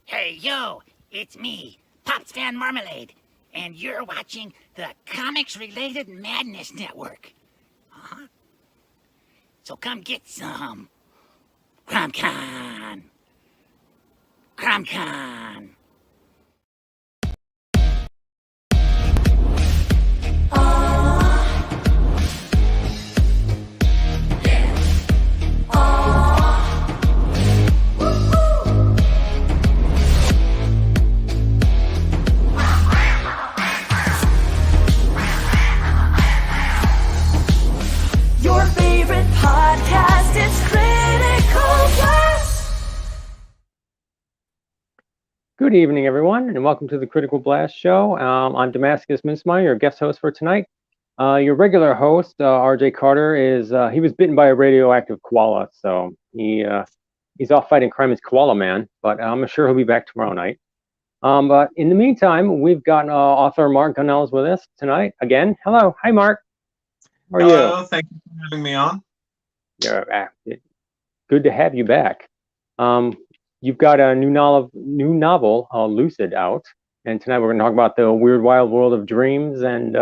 Hey, yo, it's me, Pops Van Marmalade, and you're watching the Comics-Related Madness Network. So come get some. CromCon. CromCon. Your favorite podcast is Critical Blast. Good evening, everyone, and welcome to the Critical Blast Show. I'm Damascus Mincemeyer, your guest host for tonight. Your regular host, RJ Carter, he was bitten by a radioactive koala, so he's off fighting crime as Koala Man, but I'm sure he'll be back tomorrow night. But in the meantime, we've got author Mark Gunnells with us tonight again. Hello. Hi, Mark. How are you? Hello, thank you for having me on. Yeah, good to have you back. You've got a new novel, Lucid, out, and tonight we're going to talk about the weird, wild world of dreams, and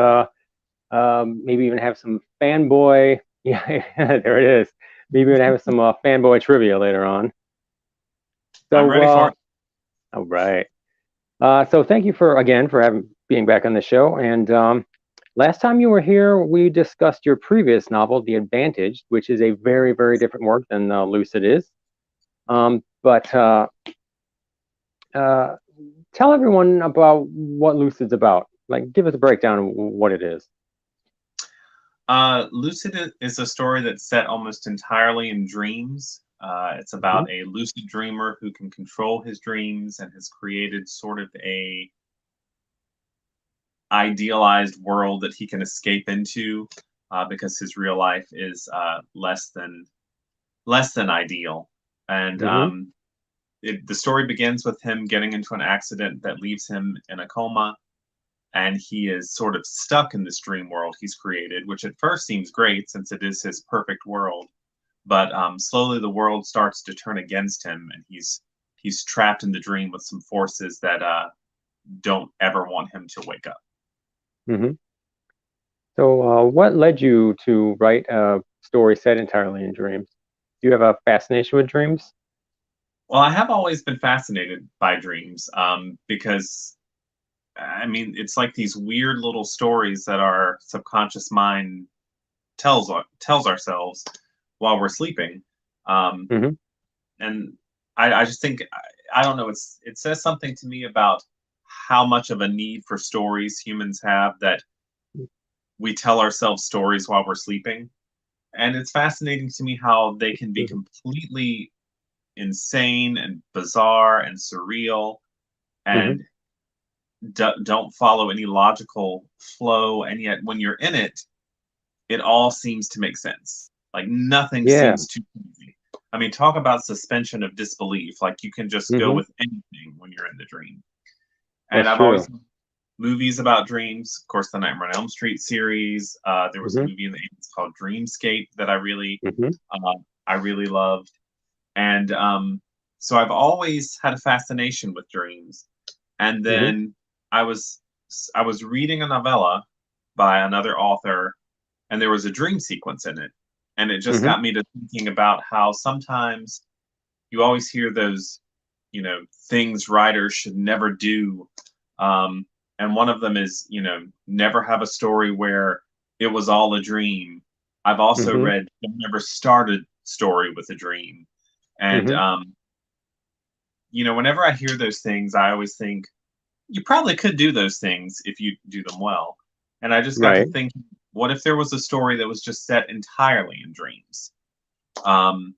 maybe even have some fanboy. Yeah, there it is. Maybe we're going to have some fanboy trivia later on. So, I'm ready for it. All right. So thank you for being back on the show. And last time you were here, we discussed your previous novel, The Advantage, which is a very, very different work than Lucid is. But tell everyone about what Lucid's about. Like, give us a breakdown of what it is. Lucid is a story that's set almost entirely in dreams. It's about a lucid dreamer who can control his dreams and has created sort of a idealized world that he can escape into because his real life is less than ideal. And the story begins with him getting into an accident that leaves him in a coma, and he is sort of stuck in this dream world he's created, which at first seems great since it is his perfect world. But slowly the world starts to turn against him, and he's trapped in the dream with some forces that don't ever want him to wake up. So what led you to write a story set entirely in dreams? Do you have a fascination with dreams? Well, I have always been fascinated by dreams because, I mean, it's like these weird little stories that our subconscious mind tells ourselves while we're sleeping. And I just think, I don't know, it says something to me about how much of a need for stories humans have, that we tell ourselves stories while we're sleeping. And it's fascinating to me how they can be completely insane and bizarre and surreal and don't follow any logical flow. And yet when you're in it, it all seems to make sense. Like nothing seems too easy. I mean, talk about suspension of disbelief. Like you can just go with anything when you're in the dream. And I've always movies about dreams. Of course, the Nightmare on Elm Street series. There was a Hmm. movie in the 80s called Dreamscape that Hmm. I really loved. And so I've always had a fascination with dreams. And Hmm. then I was I was reading a novella by another author, and there was a dream sequence in it, and it just Hmm. got me to thinking about how sometimes you always hear those, things writers should never do. Um, and one of them is, never have a story where it was all a dream. I've also Hmm. read Don't Never Start a Story with a Dream. And, Hmm. whenever I hear those things, I always think you probably could do those things if you do them well. And I just got to Right. thinking, what if there was a story that was just set entirely in dreams? Um,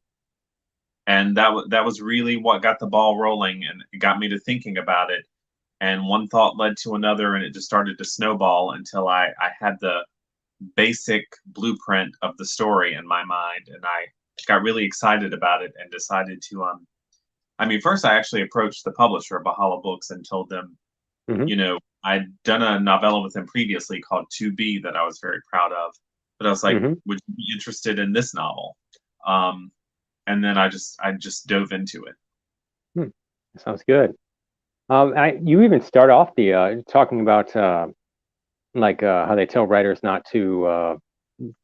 and that was really what got the ball rolling, and it got me to thinking about it. And one thought led to another, and it just started to snowball until I had the basic blueprint of the story in my mind, and I got really excited about it and decided to I mean, first I actually approached the publisher of Bahala Books and told them, Hmm. I'd done a novella with them previously called 2B that I was very proud of, but I was like, Hmm. would you be interested in this novel? Um, and then I just dove into it. Hmm. Sounds good. You even start off the talking about how they tell writers not to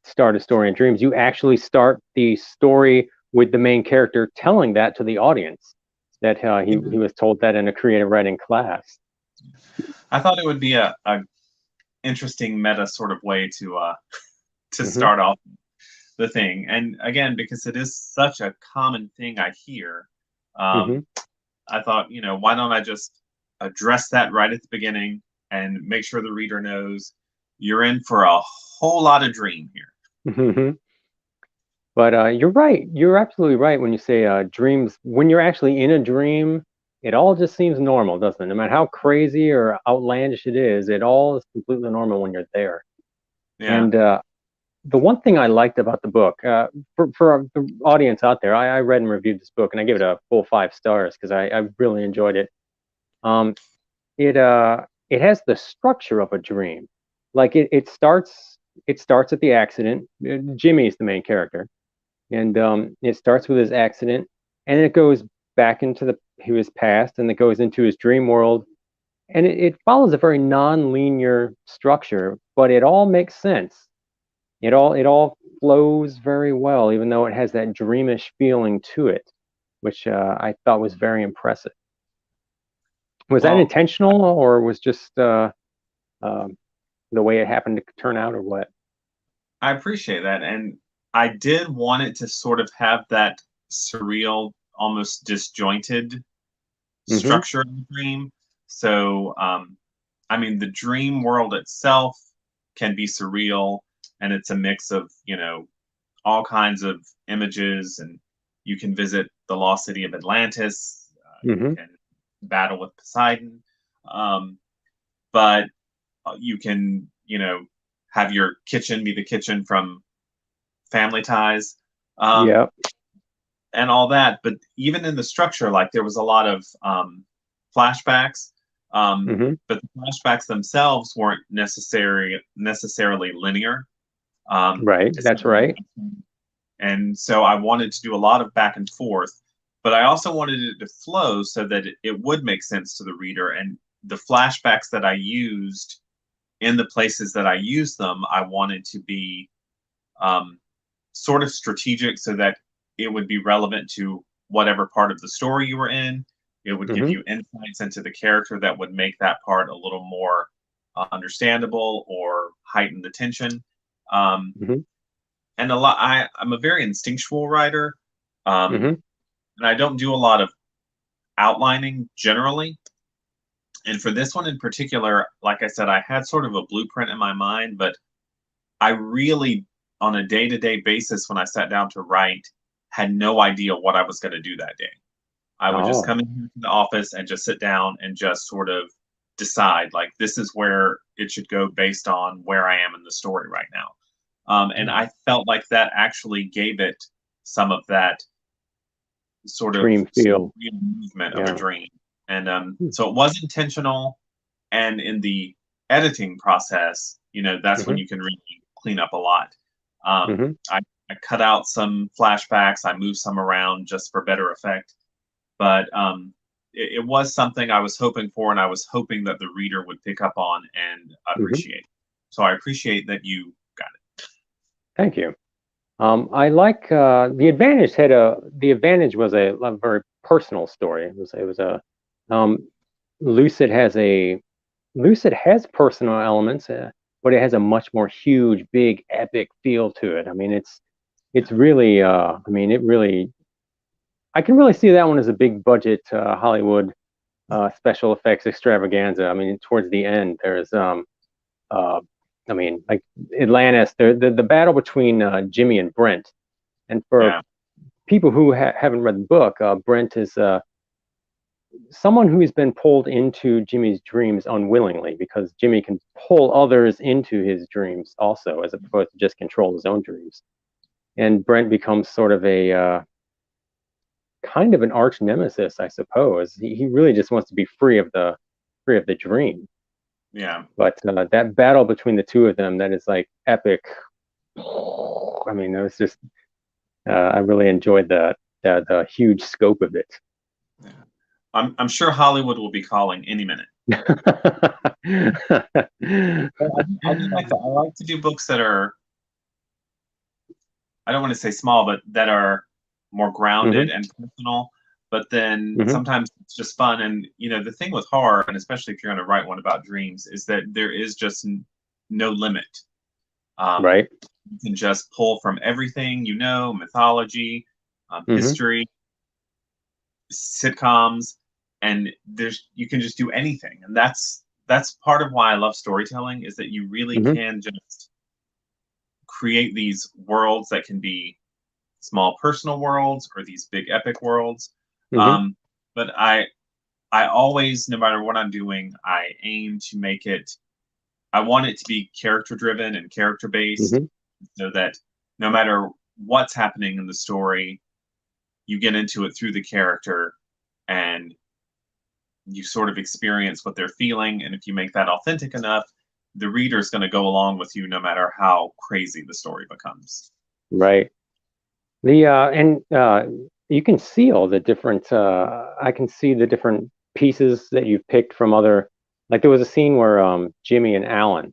start a story in dreams. You actually start the story with the main character telling that to the audience, that he was told that in a creative writing class. I thought it would be a interesting meta sort of way to Hmm. start off the thing. And again, because it is such a common thing I hear, Hmm. um, I thought, why don't I just address that right at the beginning and make sure the reader knows you're in for a whole lot of dream here. Hmm. But you're right. You're absolutely right when you say dreams. When you're actually in a dream, it all just seems normal, doesn't it? No matter how crazy or outlandish it is, it all is completely normal when you're there. Yeah. And the one thing I liked about the book, for the audience out there, I read and reviewed this book, and I give it a full 5 stars because I really enjoyed it. Um, it has the structure of a dream. Like it starts at the accident. Jimmy is the main character, and it starts with his accident, and it goes back into his past, and it goes into his dream world, and it follows a very non-linear structure, but it all makes sense. It all flows very well, even though it has that dreamish feeling to it, which I thought was very impressive. Was that Well, intentional, or was just um, the way it happened to turn out, or what? I appreciate that. And I did want it to sort of have that surreal, almost disjointed Hmm. structure of the dream. So, I mean, the dream world itself can be surreal, and it's a mix of, all kinds of images, and you can visit the lost city of Atlantis. You Hmm. can battle with Poseidon, um, but you can, have your kitchen be the kitchen from Family Ties, um, Yeah. and all that. But even in the structure, like there was a lot of flashbacks, Hmm. but the flashbacks themselves weren't necessarily linear. Um, Right. That's right. and so I wanted to do a lot of back and forth, but I also wanted it to flow so that it would make sense to the reader. And the flashbacks that I used in the places that I used them, I wanted to be um, sort of strategic so that it would be relevant to whatever part of the story you were in. It would give Hmm. you insights into the character that would make that part a little more understandable or heighten the tension. Um, Hmm. and I'm a very instinctual writer, um, Hmm. and I don't do a lot of outlining generally. And for this one in particular, like I said, I had sort of a blueprint in my mind, but I really, on a day to day basis, when I sat down to write, had no idea what I was going to do that day. I would just Oh. come in here to the office and just sit down and just sort of decide, like, this is where it should go based on where I am in the story right now. And Hmm. I felt like that actually gave it some of that sort of Dream feel. surreal movement of a Yeah. dream. And Hmm. so it was intentional. And in the editing process, that's when Hmm. you can really clean up a lot. Um, Hmm. I cut out some flashbacks, I moved some around just for better effect, but it was something I was hoping for, and I was hoping that the reader would pick up on and Hmm. appreciate. So I appreciate that you got it. Thank you. I like the advantage was a very personal story. It was a um, Lucid has a Lucid has personal elements, but it has a much more huge, big, epic feel to it. I mean, it's really I mean, it really I can really see that one as a big budget Hollywood special effects extravaganza. I mean, towards the end, there's uh, I mean, like Atlantis, the battle between Jimmy and Brent. And for Yeah, people who haven't read the book, Brent is someone who's been pulled into Jimmy's dreams unwillingly because Jimmy can pull others into his dreams also, as opposed to just control his own dreams. And Brent becomes sort of a kind of an arch nemesis, I suppose. He really just wants to be free of the dream. yeah. But that battle between the two of them, that is like epic. I mean, it was just I really enjoyed that the huge scope of it. Yeah. I'm sure Hollywood will be calling any minute. But I do like that. I like to do books that are, I don't want to say small, but that are more grounded Hmm. and personal. But then Hmm. sometimes it's just fun. And the thing with horror, and especially if you're going to write one about dreams, is that there is just no limit. Um, Right. you can just pull from everything, mythology, Hmm. history, sitcoms, and you can just do anything. And that's part of why I love storytelling, is that you really Hmm. can just create these worlds that can be small personal worlds or these big epic worlds. Hmm. But I always, no matter what I'm doing, I aim to make it. I want it to be character driven and character based, Hmm. so that no matter what's happening in the story, you get into it through the character, and you sort of experience what they're feeling. And if you make that authentic enough, the reader's going to go along with you no matter how crazy the story becomes. Right. The and you can see all the different. I can see the different pieces that you've picked from other. Like there was a scene where Jimmy and Alan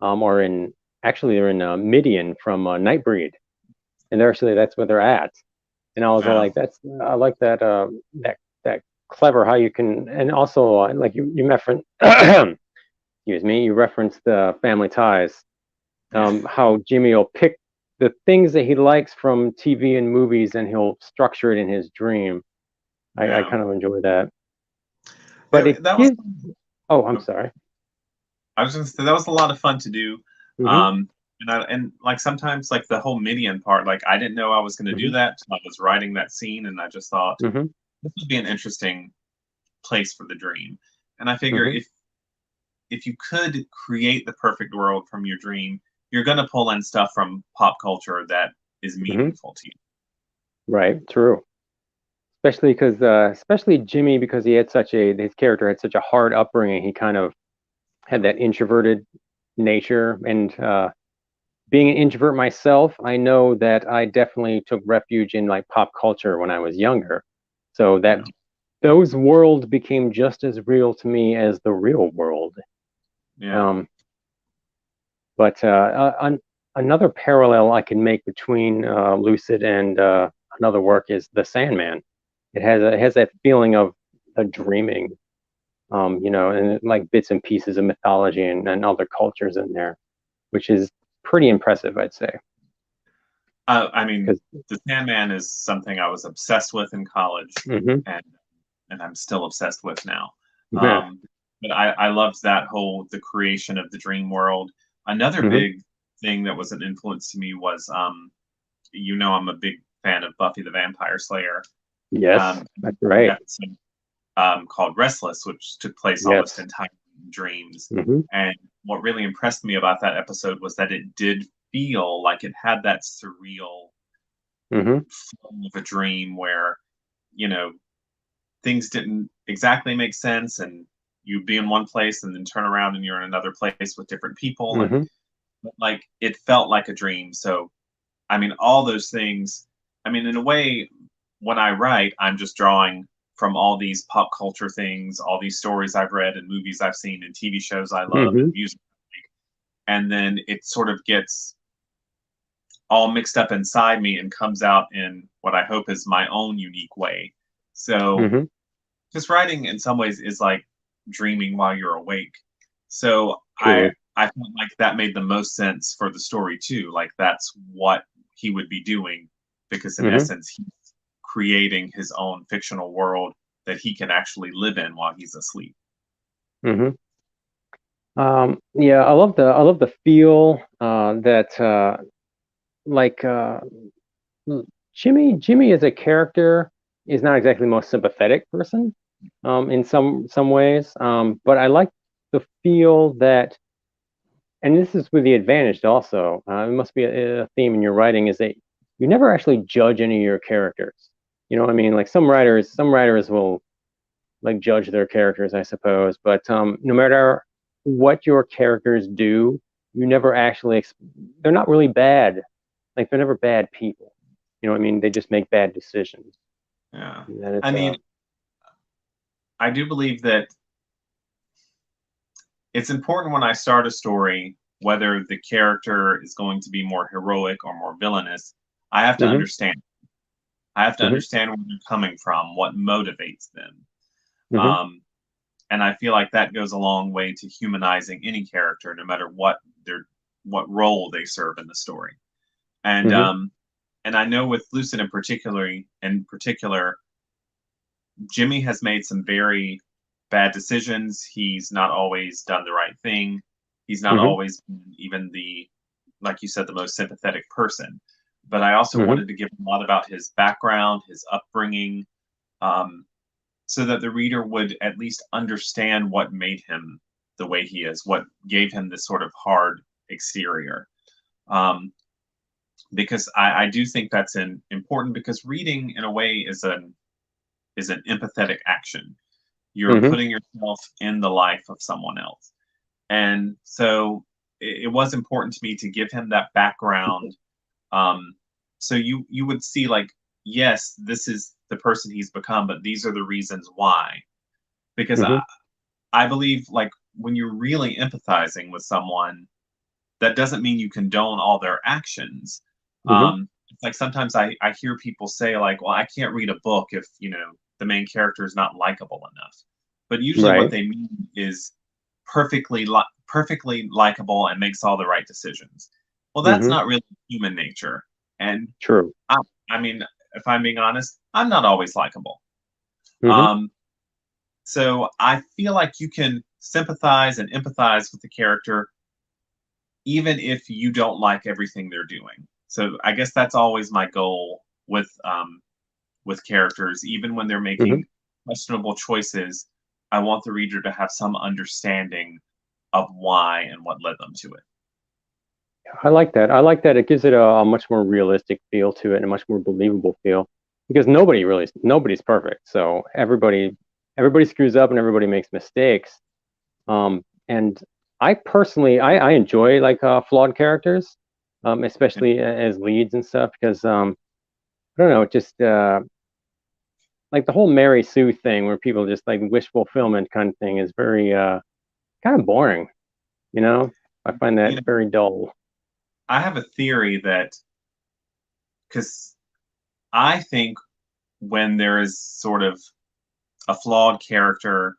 are in. Actually, they're in Midian from Nightbreed, and they're actually that's where they're at. And I was all Yeah. like, "That's I like that that clever how you can." And also, like you reference, excuse me, you referenced the Family Ties. Yeah. How Jimmy will pick the things that he likes from TV and movies, and he'll structure it in his dream. I Yeah. kind of enjoy that, but it That was gives. Oh, I'm sorry. I was going to say that was a lot of fun to do. Hmm. And like sometimes like the whole Midian part, like I didn't know I was going to do Hmm. that till I was writing that scene, and I just thought Hmm. this would be an interesting place for the dream. And I figure Hmm. if you could create the perfect world from your dream, you're going to pull in stuff from pop culture that is Hmm. meaningful to you. Right. True. Especially Jimmy, because he had such a his character had such a hard upbringing. He kind of had that introverted nature, and being an introvert myself, I know that I definitely took refuge in like pop culture when I was younger. So that Yeah. those worlds became just as real to me as the real world. Yeah. Um, but another parallel I can make between Lucid and another work is The Sandman. It has that feeling of a dreaming, and like bits and pieces of mythology and other cultures in there, which is pretty impressive, I'd say. I mean, Because The Sandman is something I was obsessed with in college, hmm. and I'm still obsessed with now. Yeah. Um, but I loved that whole the creation of the dream world. Another Hmm. big thing that was an influence to me was I'm a big fan of Buffy the Vampire Slayer. Yes, Um, that's an right. episode called Restless, which took place almost Yes. entirely in dreams. Hmm. And what really impressed me about that episode was that it did feel like it had that surreal Hmm. flow of a dream where, you know, things didn't exactly make sense, and you'd be in one place and then turn around and you're in another place with different people, and Mm-hmm. like it felt like a dream. So I mean, all those things. I mean, in a way, when I write, I'm just drawing from all these pop culture things, all these stories I've read and movies I've seen and TV shows I love Mm-hmm. and music, and then it sort of gets all mixed up inside me and comes out in what I hope is my own unique way. So Mm-hmm. just writing in some ways is like dreaming while you're awake. So Truly. I felt like that made the most sense for the story too. Like that's what he would be doing, because in Mm-hmm. essence he's creating his own fictional world that he can actually live in while he's asleep. Mm-hmm. Yeah, I love the feel that like Jimmy as a character is not exactly the most sympathetic person in some ways, but I like the feel that, and this is with the advantage also. It must be a theme in your writing is that you never actually judge any of your characters. You know what I mean? Like some writers will like judge their characters, I suppose. But no matter what your characters do, you never actually they're not really bad. Like they're never bad people. You know what I mean? They just make bad decisions. Yeah. And then it's I mean, I do believe that it's important when I start a story, whether the character is going to be more heroic or more villainous, I have to hmm understand. I have to hmm understand where they're coming from, what motivates them. hmm Um, and I feel like that goes a long way to humanizing any character, no matter what role they serve in the story. And hmm um, and I know with Lucid in particular, Jimmy has made some very bad decisions. He's not always done the right thing. He's not hmm always been even the, like you said, the most sympathetic person. But I also hmm wanted to give a lot about his background, his upbringing, um, so that the reader would at least understand what made him the way he is, what gave him this sort of hard exterior. Um, because I do think that's important, because reading in a way is an empathetic action. You're hmm putting yourself in the life of someone else. And so it was important to me to give him that background. Um, so you would see like, yes, this is the person he's become, but these are the reasons why. Because hmm I believe like when you're really empathizing with someone, that doesn't mean you condone all their actions. hmm It's like sometimes I hear people say like, well, I can't read a book if, the main character is not likable enough. But usually what Right. they mean is perfectly likable and makes all the right decisions. Well, that's hmm not really human nature. And True. I, I mean, if I'm being honest, I'm not always likable. hmm Um, so I feel like you can sympathize and empathize with the character even if you don't like everything they're doing. So I guess that's always my goal with characters, even when they're hmm making questionable choices. I want the reader to have some understanding of why and what led them to it. I like that. I like that. It gives it a much more realistic feel to it and a much more believable feel because nobody's perfect. So everybody screws up and everybody makes mistakes. And I personally, I enjoy like flawed characters, especially as leads and stuff because I don't know, just like the whole Mary Sue thing where people just like wish fulfillment kind of thing is very kind of boring. You know, I find You that know, very dull. I have a theory that because I think when there is sort of a flawed character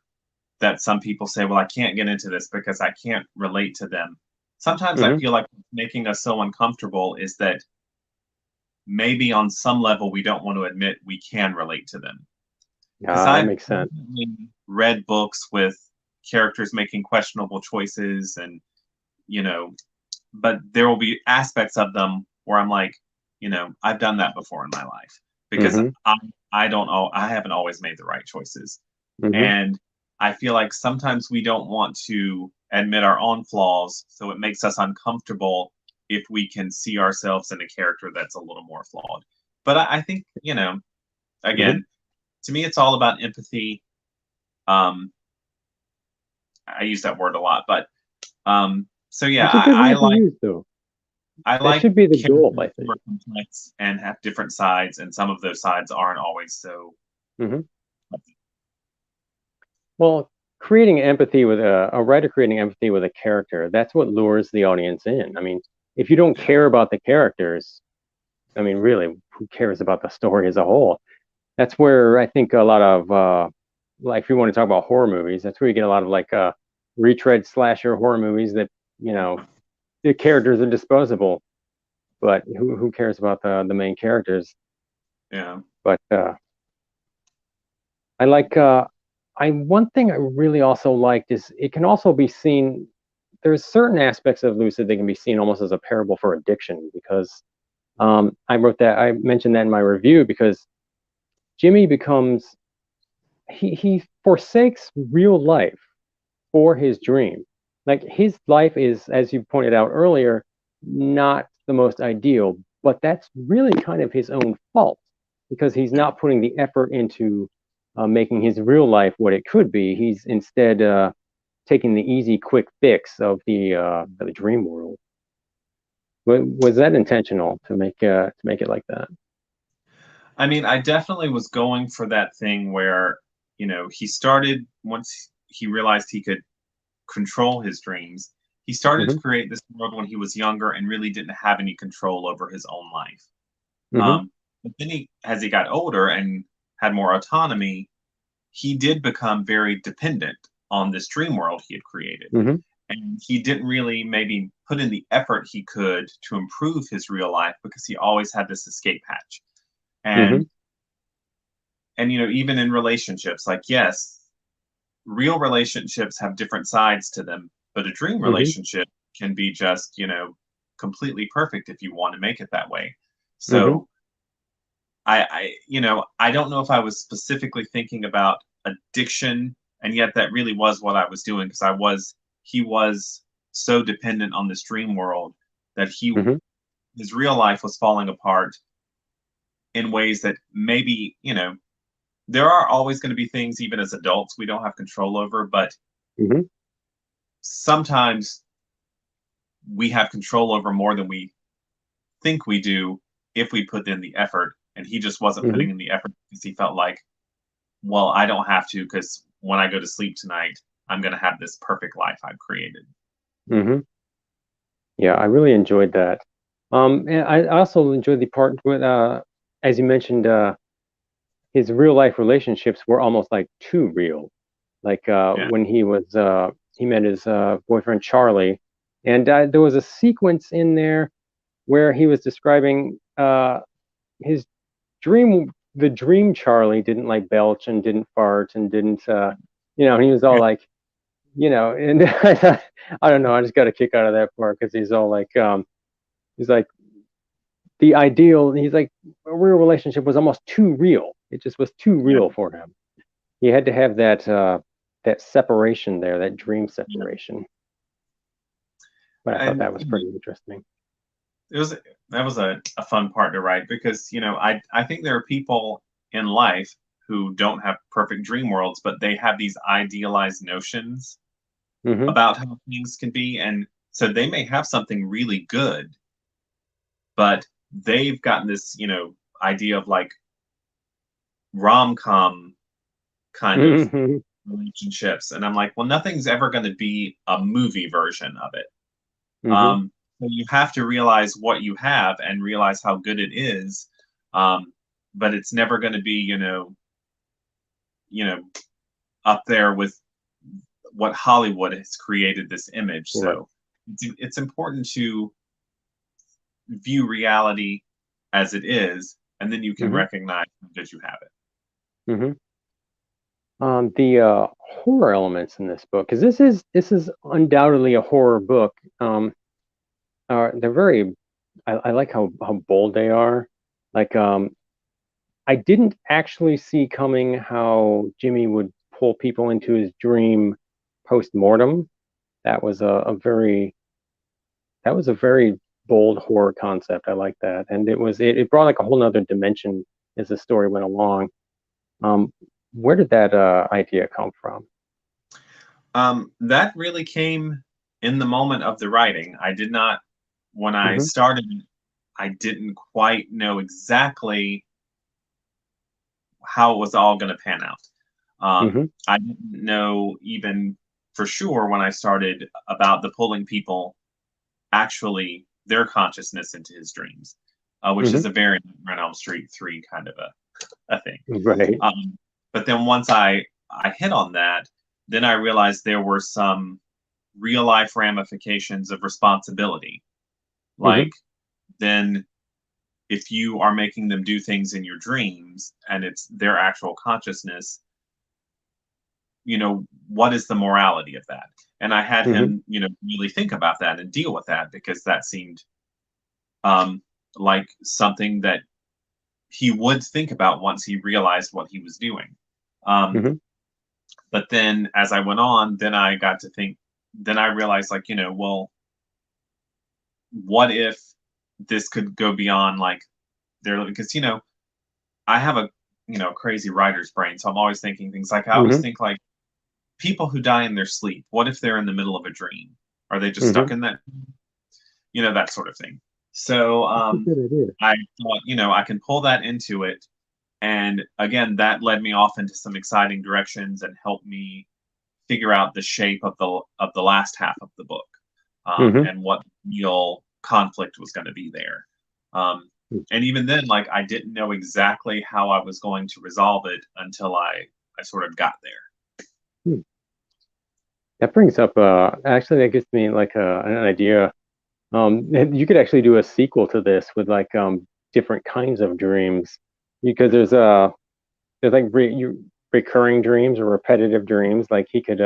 that some people say, well, I can't get into this because I can't relate to them. Sometimes I hmm feel like making us so uncomfortable is that maybe on some level we don't want to admit we can relate to them. Because That I've makes sense. read books with characters making questionable choices, and you know, but there will be aspects of them where I'm like, I've done that before in my life because hmm I don't know, I haven't always made the right choices. hmm And I feel like sometimes we don't want to admit our own flaws, so it makes us uncomfortable if we can see ourselves in a character that's a little more flawed. But I think, hmm again, to me, it's all about empathy. Um, I use that word a lot, but so yeah, It's a good I word to like use, though. I That like should be the goal, I characters who think. are complex and have different sides, and some of those sides aren't always so. Hmm. Well, creating empathy with a writer creating empathy with a character, that's what lures the audience in. I mean, if you don't care about the characters, I mean, really, who cares about the story as a whole? That's where I think a lot of like if you want to talk about horror movies, that's where you get a lot of like retread slasher horror movies that, you know, the characters are disposable, but who cares about the main characters? Yeah. But I like I one thing I really also liked is it can also be seen. There's certain aspects of Lucid that can be seen almost as a parable for addiction because I mentioned that in my review because Jimmy becomes he forsakes real life for his dream. Like his life is, as you pointed out earlier, not the most ideal, but that's really kind of his own fault because he's Yeah. not putting the effort into making his real life what it could be. He's instead taking the easy, quick fix of the dream world. Was that intentional to make it like that? I mean, I definitely was going for that thing where, he started once he realized he could control his dreams. He started to Hmm. create this world when he was younger and really didn't have any control over his own life. Hmm. But then as he got older and had more autonomy, he did become very dependent on this dream world he had created. Hmm. And he didn't really maybe put in the effort he could to improve his real life because he always had this escape hatch. Hmm. And even in relationships, like, yes, real relationships have different sides to them, but a dream Hmm. relationship can be just, completely perfect if you want to make it that way. Hmm. So I don't know if I was specifically thinking about addiction, and yet that really was what I was doing because he was so dependent on this dream world that Hmm. his real life was falling apart in ways that maybe, there are always going to be things even as adults we don't have control over, but Hmm. sometimes we have control over more than we think we do if we put in the effort. And he just wasn't Hmm. putting in the effort because he felt like, well, I don't have to because when I go to sleep tonight, I'm going to have this perfect life I've created. Hmm. Yeah, I really enjoyed that. And I also enjoyed the part with, as you mentioned, his real life relationships were almost like too real. Like Yeah. when he met his boyfriend Charlie, and there was a sequence in there where he was describing his dream. The dream Charlie didn't like belch and didn't fart and didn't, and he was all like, and I thought, I don't know, I just got a kick out of that part because he's all like, he's like the ideal. He's like a real relationship was almost too real. It just was too Yeah. real for him. He had to have that separation there, that dream Yeah. separation. But I thought And that was pretty interesting. it was that was a fun part to write because I think there are people in life who don't have perfect dream worlds, but they have these idealized notions Hmm. about how things can be, and so they may have something really good, but they've gotten this idea of like rom-com kind of Hmm. relationships, and I'm like, well, nothing's ever going to be a movie version of it. Hmm. So you have to realize what you have and realize how good it is, but it's never going to be you know up there with what Hollywood has created this image. Right. So it's important to view reality as it is, and then you can Hmm. recognize how good you have it. Hmm. The horror elements in this book, because this is undoubtedly a horror book. They're very. I like how bold they are. Like I didn't actually see coming how Jimmy would pull people into his dream post mortem. That was a very bold horror concept. I like that, and it brought like a whole nother dimension as the story went along. Um, where did that idea come from? That really came in the moment of the writing. I did not, when I Mm-hmm. started, I didn't quite know exactly how it was all going to pan out. Mm-hmm. I didn't know even for sure when I started about the pulling people actually their consciousness into his dreams, which Mm-hmm. is a very Run Elm Street 3 kind of a thing. Right. But then once I hit on that, then I realized there were some real life ramifications of responsibility. Mm-hmm. Like, then if you are making them do things in your dreams and it's their actual consciousness, what is the morality of that? And I had Mm-hmm. him, really think about that and deal with that because that seemed um, like something that he would think about once he realized what he was doing. Um, Mm-hmm. but then as I went on, then I got to think, then I realized, like, well, what if this could go beyond like their, because, I have a, crazy writer's brain. So I'm always thinking things like, I always Mm-hmm. think like people who die in their sleep, what if they're in the middle of a dream? Are they just Mm-hmm. stuck in that, that sort of thing. So That's a good idea. I thought, I can pull that into it. And again, that led me off into some exciting directions and helped me figure out the shape of the last half of the book, Mm-hmm. and what real conflict was going to be there. And even then, like, I didn't know exactly how I was going to resolve it until I sort of got there. Hmm. That brings up actually that gives me like an idea. And you could actually do a sequel to this with like different kinds of dreams, because there's like recurring dreams or repetitive dreams. Like he could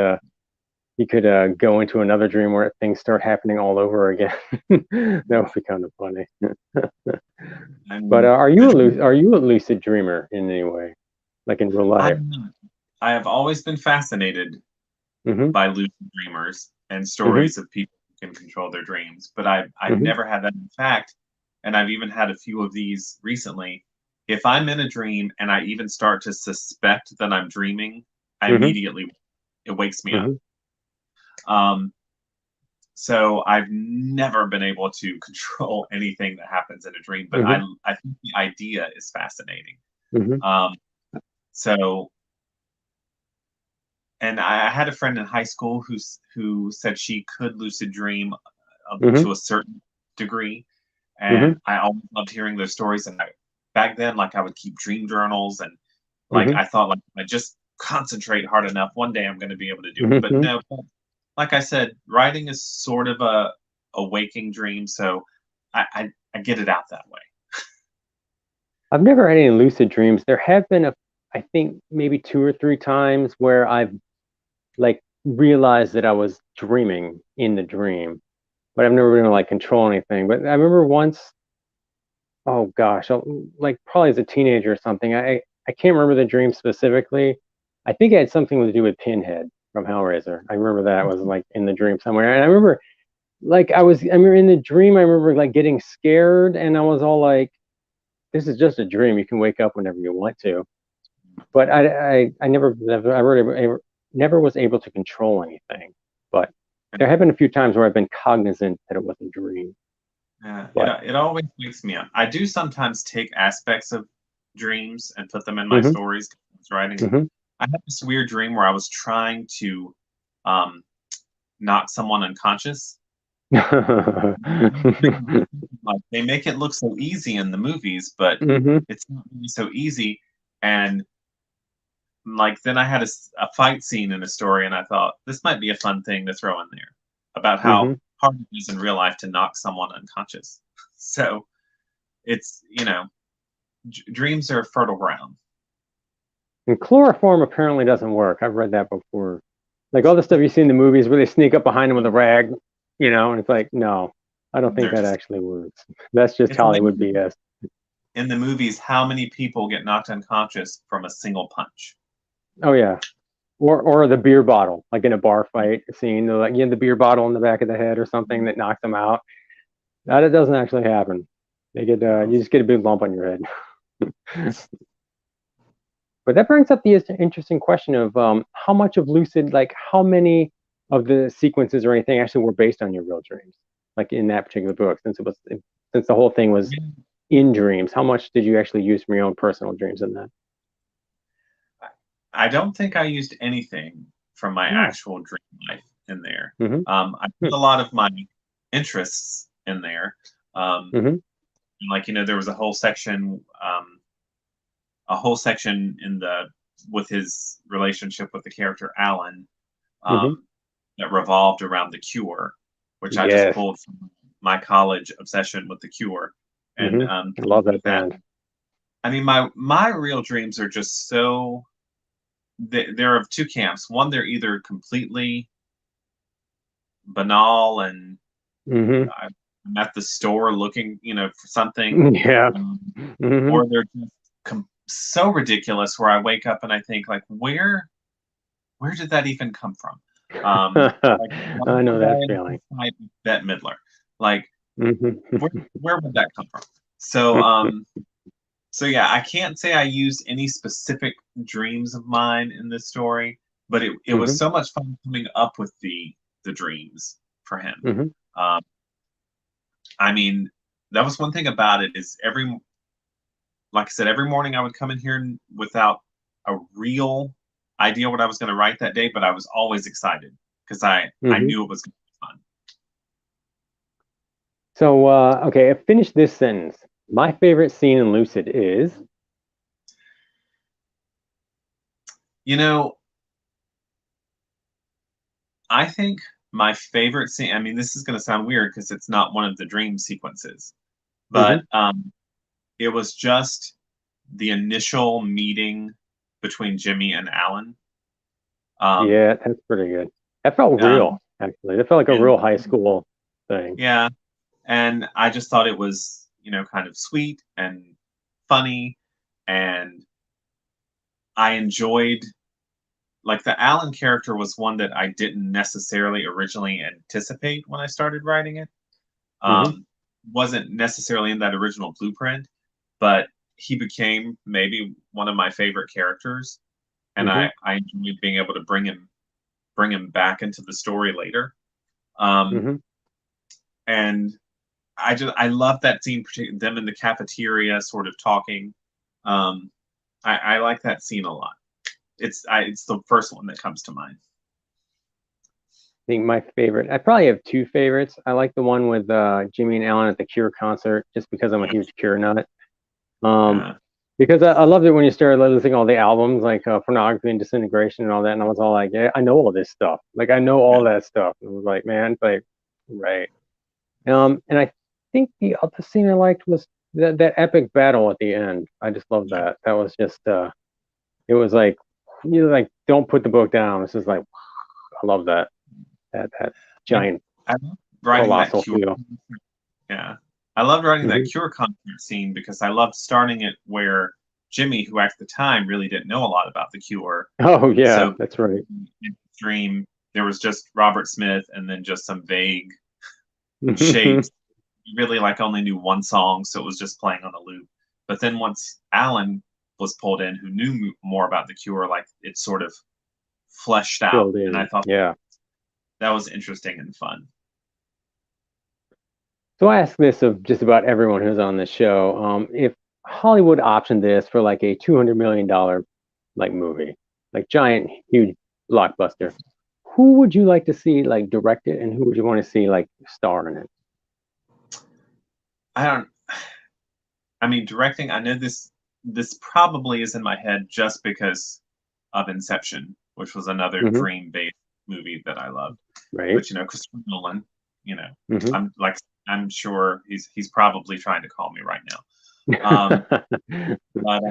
go into another dream where things start happening all over again. That would be kind of funny. I But mean, the dream, are you a lucid dreamer in any way, like in real life? I'm not. I have always been fascinated Mm-hmm. by lucid dreamers and Mm-hmm. stories of people who can control their dreams, but I've Mm-hmm. never had that. In fact, and I've even had a few of these recently. If I'm in a dream and I even start to suspect that I'm dreaming, I Mm-hmm. immediately it wakes me up. Mm-hmm. Um, so I've never been able to control anything that happens in a dream, but Mm-hmm. I think the idea is fascinating. Mm-hmm. Um, so and I had a friend in high school who said she could lucid dream Mm-hmm. to a certain degree, Mm-hmm. and I always loved hearing those stories. And back then, like, I would keep dream journals, and like Mm-hmm. I thought, like, if I just concentrate hard enough, one day I'm going to be able to do it. But Mm-hmm. no, like I said, writing is sort of a waking dream, so I get it out that way. I've never had any lucid dreams. There have been I think maybe two or three times where I've like realized that I was dreaming in the dream, but I've never been able to like control anything. But I remember once, oh gosh, like probably as a teenager or something. I can't remember the dream specifically. I think it had something to do with Pinhead from Hellraiser. I remember that was like in the dream somewhere, and I remember like I remember in the dream, I remember like getting scared, and I was all like, "This is just a dream. You can wake up whenever you want to." But I I really, never was able to control anything. But there have been a few times where I've been cognizant that it was a dream. Yeah, But it always wakes me up. I do sometimes take aspects of dreams and put them in my hmm stories. 'Cause I was writing. hmm I had this weird dream where I was trying to um, knock someone unconscious. Like, they make it look so easy in the movies, but hmm it's not really so easy. And like then I had a fight scene in a story, and I thought this might be a fun thing to throw in there about how hmm hard it is in real life to knock someone unconscious. So it's dreams are fertile ground. And chloroform apparently doesn't work. I've read that before. Like all the stuff you see in the movies where they sneak up behind him with a rag, and it's like, no, I don't think They're that just actually works. That's just it's Hollywood amazing BS. in the movies how many people get knocked unconscious from a single punch. Oh yeah. Or the beer bottle, like in a bar fight scene, they're like you have the beer bottle in the back of the head or something that knocks them out. That it doesn't actually happen. They get No. you just get a big lump on your head. But that brings up the interesting question of how much of lucid, like how many of the sequences or anything actually were based on your real dreams, like in that particular book, since the whole thing was in dreams. How much did you actually use from your own personal dreams in that? I don't think I used anything from my Oh. actual dream life in there. Mm-hmm. I put a lot of my interests in there. Mm-hmm. Like, there was a whole section in the with his relationship with the character Alan, Mm-hmm. that revolved around the Cure, which I just Yes. pulled from my college obsession with the Cure. And I love that band. I mean, my real dreams are just so they're of two camps. One, they're either completely banal and Mm-hmm. I'm at the store looking, for something, Yeah. Mm-hmm. or they're just so ridiculous where I wake up and I think, like, where did that even come from? Like, I know that feeling. Bette Midler, like, Mm-hmm. where would that come from? So, so yeah, I can't say I used any specific dreams of mine in this story, but it was so much fun coming up with the dreams for him. Mm-hmm. I mean, that was one thing about it is like I said, every morning I would come in here without a real idea what I was going to write that day, but I was always excited because I knew it was going to be fun. So, okay, finish this sentence. My favorite scene in Lucid is. I think my favorite scene, I mean, this is going to sound weird because it's not one of the dream sequences, but it was just the initial meeting between Jimmy and Alan. Yeah, that's pretty good. That felt real, actually. That felt like a real high school thing. Yeah. And I just thought it was, kind of sweet and funny. And I enjoyed, like, the Alan character was one that I didn't necessarily originally anticipate when I started writing it. Wasn't necessarily in that original blueprint, but he became maybe one of my favorite characters. And I enjoyed being able to bring him back into the story later. And I love that scene, particularly them in the cafeteria sort of talking. I like that scene a lot. It's the first one that comes to mind. I think my favorite, I probably have two favorites. I like the one with Jimmy and Alan at the Cure concert, just because I'm a huge Cure nut. Because I loved it when you started listening all the albums, like Pornography and Disintegration and all that, and I was all like, yeah, I know all this stuff. Like, I know all that stuff. And I was like, man, like, right. And I think the other scene I liked was that epic battle at the end. I just love that. That was just, it was like, like, don't put the book down. It's just like, I love that giant colossal feel. Yeah. I loved writing that Cure concert scene because I loved starting it where Jimmy, who at the time really didn't know a lot about the Cure. Oh, yeah, so that's right. In his dream, there was just Robert Smith and then just some vague shapes. He really only knew one song, so it was just playing on a loop. But then once Alan was pulled in, who knew more about the Cure, like, it sort of fleshed out. And I thought that was interesting and fun. So I ask this of just about everyone who's on the show. If Hollywood optioned this for like a $200 million like movie, like giant, huge blockbuster, who would you like to see like direct it, and who would you want to see like star in it? I mean, directing, I know this probably is in my head just because of Inception, which was another dream-based movie that I loved. Right. But Christopher Nolan, I'm sure he's probably trying to call me right now. But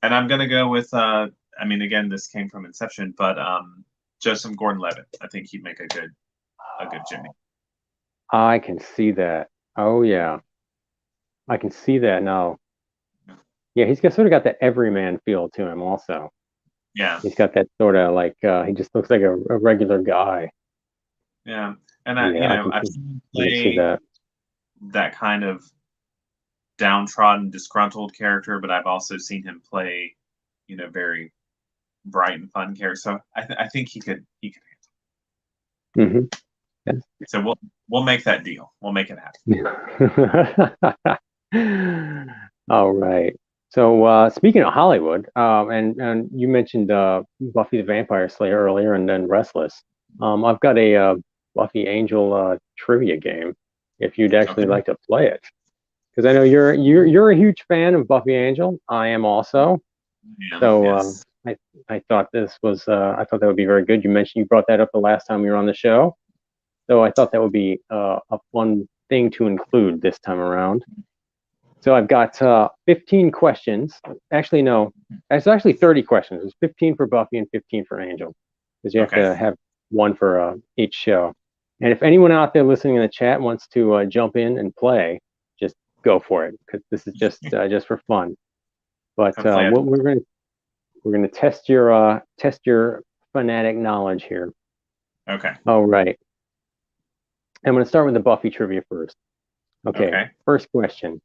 and I'm gonna go with I mean, again, this came from Inception, but Joseph Gordon-Levitt. I think he'd make a good Jimmy. I can see that. Oh yeah, I can see that now. Yeah, he's sort of got that everyman feel to him also. Yeah, he's got that sort of like he just looks like a regular guy. Yeah, and I've seen him play that kind of downtrodden, disgruntled character, but I've also seen him play, very bright and fun character. So I think he could Mm-hmm. handle it. So we'll make that deal. We'll make it happen. All right. So speaking of Hollywood, and you mentioned Buffy the Vampire Slayer earlier, and then Restless. I've got a Buffy Angel trivia game. If you'd actually like to play it, because I know you're a huge fan of Buffy Angel. I am also. Yeah, So yes. I thought this was I thought that would be very good. You mentioned you brought that up the last time you were on the show, so I thought that would be a fun thing to include this time around. So I've got 15 questions. Actually, no, it's actually 30 questions. It's 15 for Buffy and 15 for Angel, because you have to have one for each show. And if anyone out there listening in the chat wants to jump in and play, just go for it, because this is just for fun. But we're gonna test your fanatic knowledge here. Okay. All right. I'm gonna start with the Buffy trivia first. Okay. First question.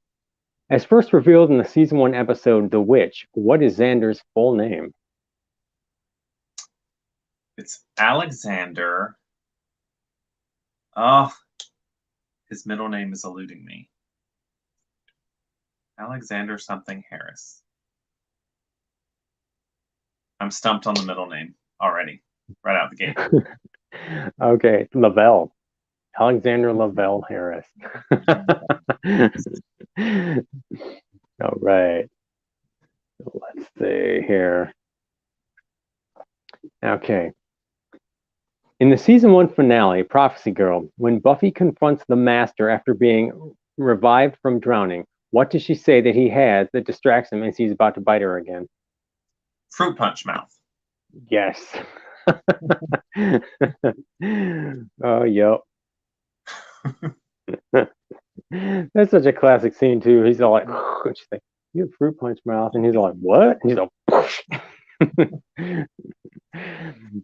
As first revealed in the season 1 episode The Witch, what is Xander's full name? It's Alexander. Oh, his middle name is eluding me. Alexander something Harris. I'm stumped on the middle name already, right out the gate. Okay, Lavelle. Alexander Lavelle Harris. All right. Let's see here. Okay. In the season 1 finale, Prophecy Girl, when Buffy confronts the Master after being revived from drowning, what does she say that he has that distracts him as he's about to bite her again? Fruit punch mouth. Yes. Oh, yep. That's such a classic scene too. He's all like, and she's like, "You have fruit punch mouth," and he's all like, "What?" And he's like,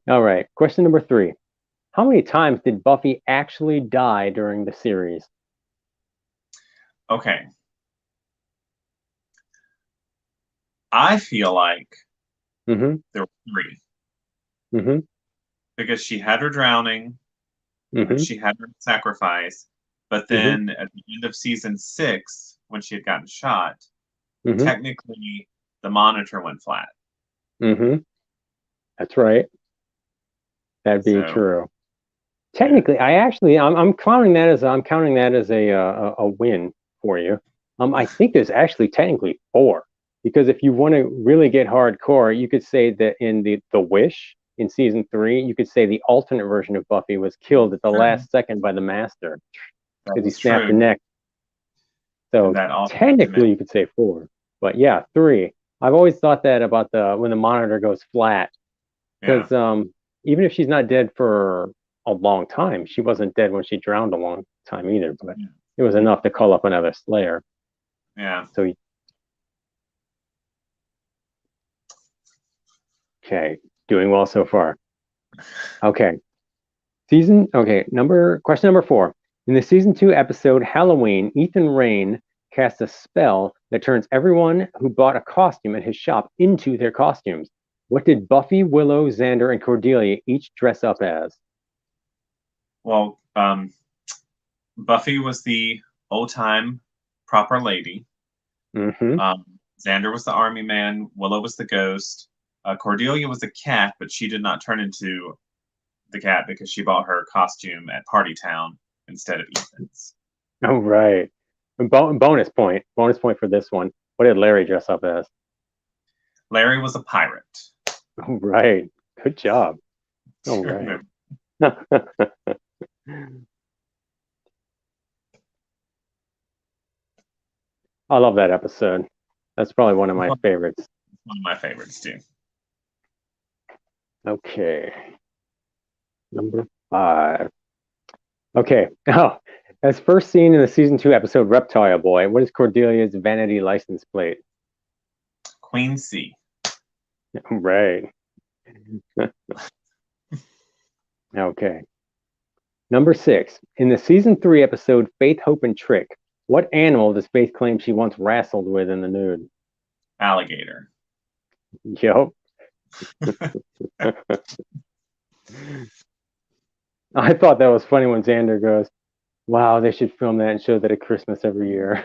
all right. Question number 3. How many times did Buffy actually die during the series? Okay. I feel like there were 3. Because she had her drowning, she had her sacrifice, but then at the end of season 6, when she had gotten shot, technically the monitor went flat. That's right. That'd be true. Technically, I'm counting that as a win for you. I think there's actually technically 4, because if you want to really get hardcore, you could say that in the Wish in season 3, you could say the alternate version of Buffy was killed at the last second by the Master because he snapped the neck. So technically, you could say 4, but yeah, 3. I've always thought that about when the monitor goes flat, because even if she's not dead for a long time, she wasn't dead when she drowned a long time either, but it was enough to call up another Slayer. Yeah. So okay, doing well so far. Okay. Question number 4. In the season 2 episode Halloween, Ethan Rayne casts a spell that turns everyone who bought a costume at his shop into their costumes. What did Buffy, Willow, Xander, and Cordelia each dress up as? Well, Buffy was the old-time proper lady. Xander was the army man. Willow was the ghost. Cordelia was the cat, but she did not turn into the cat because she bought her costume at Party Town instead of Ethan's. Oh, right. Bonus point for this one. What did Larry dress up as? Larry was a pirate. Oh, right. Good job. All right. I love that episode. That's probably one of my favorites. One of my favorites, too. Okay. Number 5. Okay. Oh, as first seen in the season 2 episode Reptile Boy, what is Cordelia's vanity license plate? Queen C. Right. Okay. Number 6. In the season 3 episode Faith, Hope, and Trick, What animal does Faith claim she once wrestled with in the nude? Alligator. Yep. I thought that was funny when Xander goes, "Wow, they should film that and show that at Christmas every year."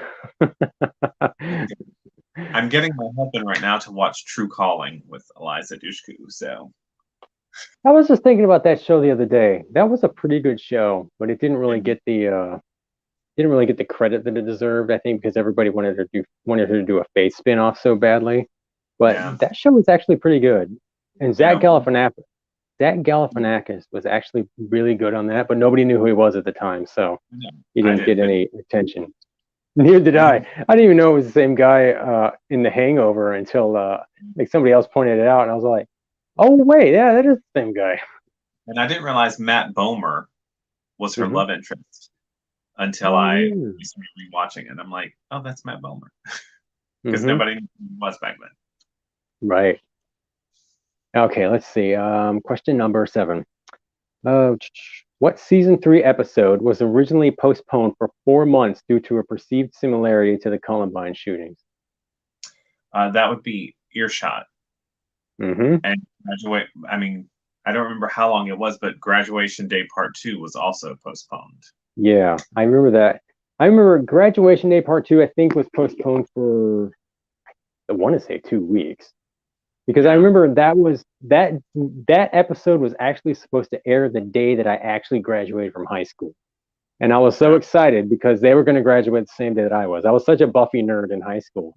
I'm getting my husband right now to watch True Calling with Eliza Dushku. So I was just thinking about that show the other day. That was a pretty good show, but it didn't really get the credit that it deserved. I think because everybody wanted her to do a Faith spin-off so badly. But yeah, that show was actually pretty good. And yeah, Zach Galifianakis was actually really good on that, but nobody knew who he was at the time, so yeah. he I didn't get didn't. any attention. Neither did I. I didn't even know it was the same guy in The Hangover until like somebody else pointed it out, and I was like, "Oh wait, yeah, that is the same guy." And I didn't realize Matt Bomer was her Hmm. love interest until Oh I yeah. started rewatching it. And I'm like, oh, that's Matt Bomer. Because Hmm. nobody knew who he was back then. Right. Okay, let's see. Question number 7. Uh, what season 3 episode was originally postponed for 4 months due to a perceived similarity to the Columbine shootings? That would be Earshot. Hmm. And I mean, I don't remember how long it was, but Graduation Day Part 2 was also postponed. Yeah, I remember that. I remember Graduation Day Part 2, I think, was postponed for, I want to say 2 weeks. Because I Yeah. remember that episode was actually supposed to air the day that I actually graduated from high school. And I was so Yeah. excited because they were going to graduate the same day that I was. I was such a Buffy nerd in high school.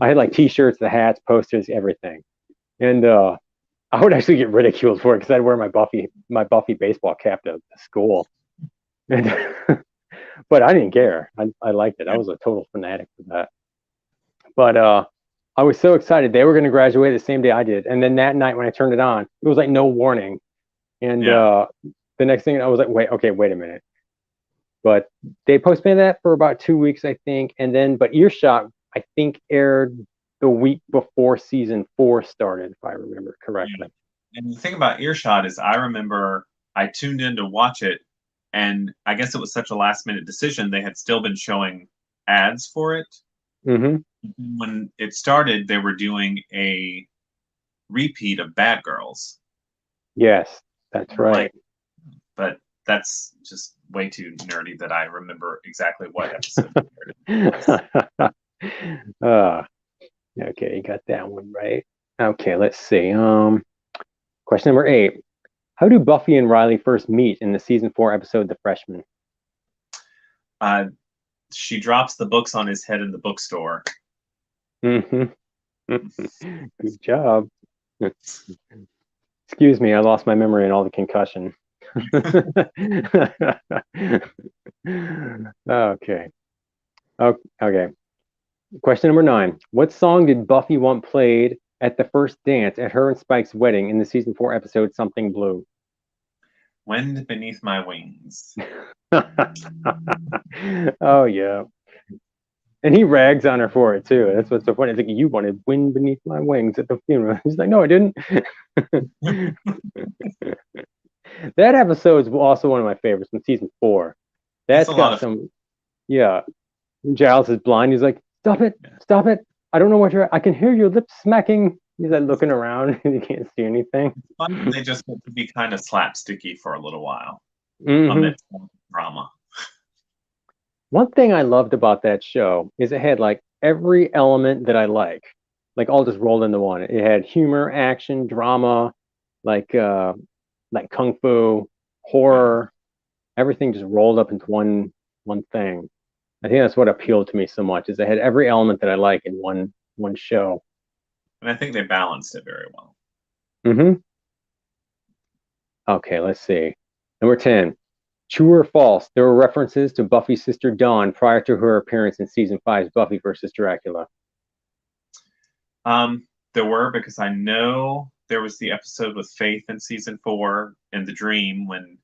I had like t-shirts, the hats, posters, everything. And I would actually get ridiculed for it because I'd wear my Buffy baseball cap to school. And but I didn't care. I liked it. I was a total fanatic for that. But I was so excited they were going to graduate the same day I did. And then that night when I turned it on, it was like no warning. And Yeah. the next thing I was like, wait a minute. But they postponed that for about 2 weeks, I think. And then, but Earshot, I think, aired the week before season 4 started, if I remember correctly. And the thing about Earshot is I remember I tuned in to watch it, and I guess it was such a last minute decision. They had still been showing ads for it. Hmm. When it started, they were doing a repeat of Bad Girls. Yes, that's right. But that's just way too nerdy that I remember exactly what episode Okay, you got that one right. Okay, let's see. Question number 8. How do Buffy and Riley first meet in the season 4 episode The Freshman? She drops the books on his head in the bookstore. Mm-hmm. Good job. Excuse me, I lost my memory and all the concussion. Okay. Okay. Question number 9. What song did Buffy want played at the first dance at her and Spike's wedding in the season 4 episode Something Blue? Wind Beneath My Wings. Oh, yeah. And he rags on her for it, too. That's what's so funny. It's like, you wanted Wind Beneath My Wings at the funeral. He's like, no, I didn't. That episode is also one of my favorites from season 4. That's got some, yeah. Giles is blind. He's like, stop it. I don't know what I can hear your lips smacking. He's like looking around and he can't see anything. It's fun. They just get to be kind of slapsticky for a little while. Mm-hmm. Amidst drama. One thing I loved about that show is it had like every element that I like all just rolled into one. It had humor, action, drama, like kung fu, horror, everything just rolled up into one thing. I think that's what appealed to me so much is it had every element that I like in one show. And I think they balanced it very well. Mm-hmm. Okay, let's see. Number 10. True or false? There were references to Buffy's sister Dawn prior to her appearance in season 5's Buffy versus Dracula. There were, because I know there was the episode with Faith in season 4 in the dream when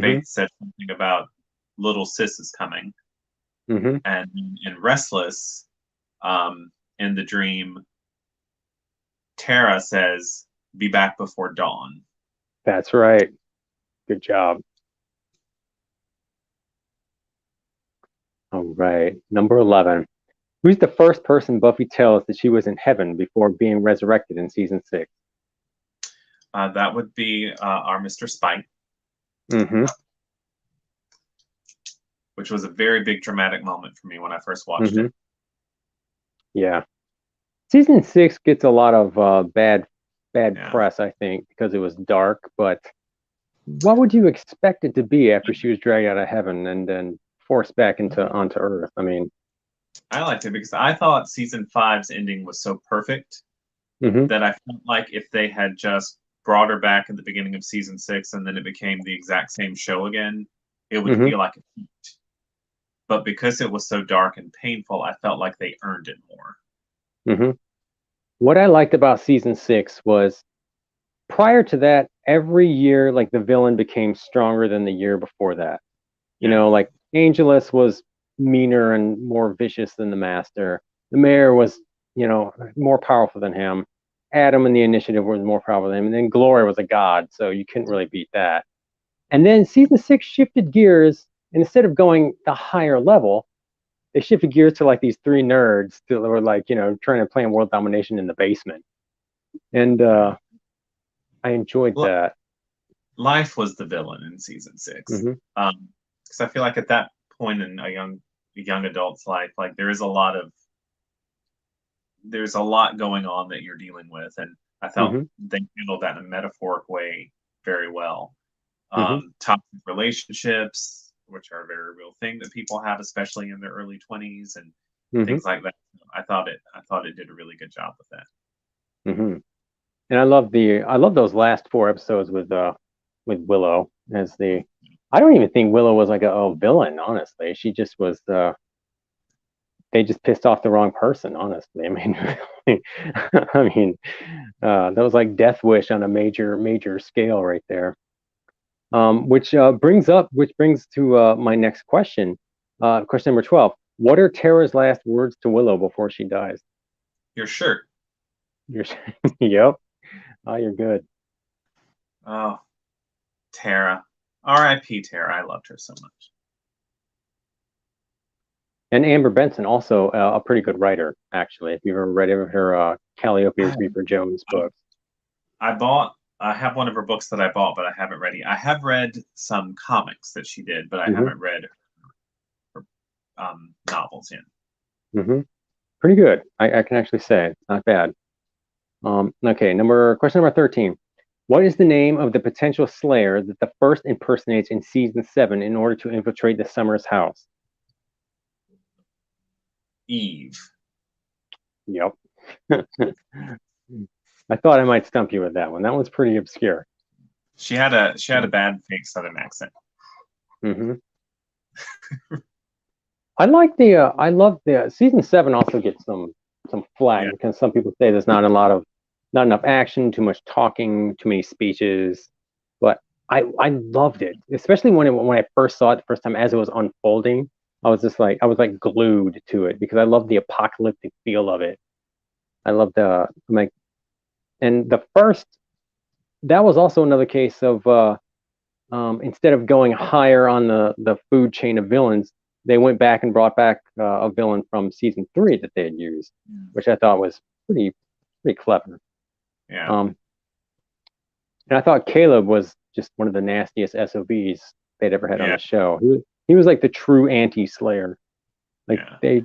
Faith said something about little sis is coming. Mm-hmm. And in Restless, in the dream, Tara says, "Be back before dawn." That's right. Good job. All right. Number 11. Who's the first person Buffy tells that she was in heaven before being resurrected in season 6? That would be our Mr. Spike, Mm-hmm. which was a very big dramatic moment for me when I first watched Mm-hmm. it. Yeah. Season 6 gets a lot of bad Yeah. press, I think, because it was dark. But what would you expect it to be after she was dragged out of heaven and then forced back onto Earth? I mean, I liked it because I thought season 5's ending was so perfect mm-hmm. that I felt like if they had just brought her back at the beginning of season 6 and then it became the exact same show again, it would Mm-hmm. feel like a feat. But because it was so dark and painful, I felt like they earned it more. Mm-hmm. What I liked about season 6 was prior to that, every year, like the villain became stronger than the year before that. You know, like Angelus was meaner and more vicious than the Master. The Mayor was, more powerful than him. Adam and the Initiative was more powerful than him. And then Gloria was a god, so you couldn't really beat that. And then season 6 shifted gears, and instead of going the higher level, they shifted gears to like these 3 nerds that were like, trying to plan world domination in the basement. And I enjoyed that. Life was the villain in season 6. Mm-hmm. Because I feel like at that point in a young adult's life, like there's a lot going on that you're dealing with, and I felt they handled that in a metaphoric way very well. Toxic relationships, which are a very real thing that people have, especially in their early 20s, and things like that. I thought it did a really good job with that. Mm-hmm. And I love those last 4 episodes with Willow as the. I don't even think Willow was like a villain, honestly. She just was they just pissed off the wrong person, honestly. I mean, that was like Death Wish on a major scale right there. Which brings to my next question. Question number 12. What are Tara's last words to Willow before she dies? Your shirt. Yep. Oh, you're good. Oh, Tara. R.I.P. Tara. I loved her so much. And Amber Benson, also a pretty good writer, actually. If you've ever read her Calliope's Reaper Jones books. I have one of her books that I bought, but I haven't read it. I have read some comics that she did, but I haven't read her novels yet. Mm-hmm. Pretty good. I can actually say it's not bad. Okay, question number 13. What is the name of the potential Slayer that the First impersonates in season 7 in order to infiltrate the Summers house? Eve. Yep. I thought I might stump you with that one. That one's pretty obscure. She had a bad fake Southern accent. Mm-hmm. I love the season 7 also gets some flack because some people say there's not enough action, too much talking, too many speeches. But I loved it, especially when I first saw it the first time as it was unfolding. I was glued to it because I love the apocalyptic feel of it. I love and the first, that was also another case of instead of going higher on the food chain of villains, they went back and brought back a villain from season 3 that they had used, which I thought was pretty clever. Yeah. And I thought Caleb was just one of the nastiest SOBs they'd ever had on the show. He was like the true anti-Slayer. Like they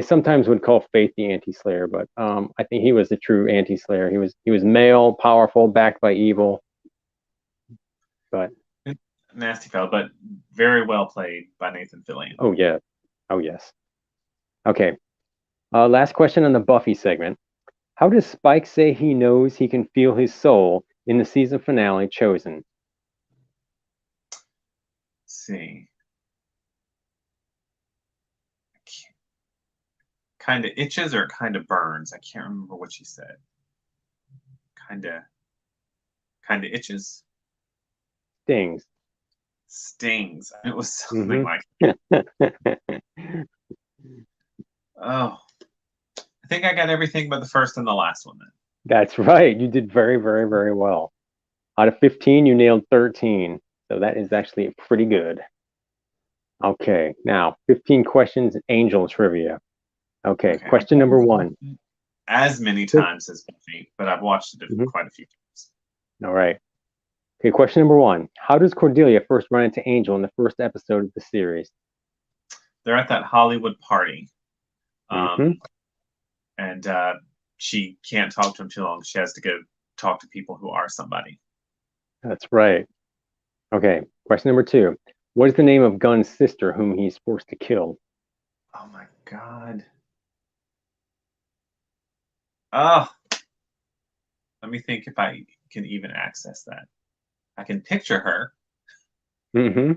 sometimes would call Faith the anti-Slayer, but I think he was the true anti-Slayer. He was male, powerful, backed by evil. But nasty fellow, but very well played by Nathan Fillion. Oh yeah. Oh yes. Okay. Last question on the Buffy segment. How does Spike say he knows he can feel his soul in the season finale, Chosen? Let's see. Kind of itches or kind of burns. I can't remember what she said. Kind of itches. Stings. It was something like that. Oh. I think I got everything but the first and the last one then. That's right. You did very, very, very well. Out of 15, you nailed 13. So that is actually pretty good. Okay, now 15 questions, Angel trivia. Okay, Okay, question number one. as many times as Buffy, but I've watched it Mhm. quite a few times. All right. Okay, question number one. How does Cordelia first run into Angel in the first episode of the series? They're at that Hollywood party, Mm-hmm. and she can't talk to him too long. She has to go talk to people who are somebody. That's right. Okay, question number two. What is the name of Gunn's sister whom he's forced to kill? Oh my god. Oh, let me think if I can even access that. I can picture her. Mm-hmm.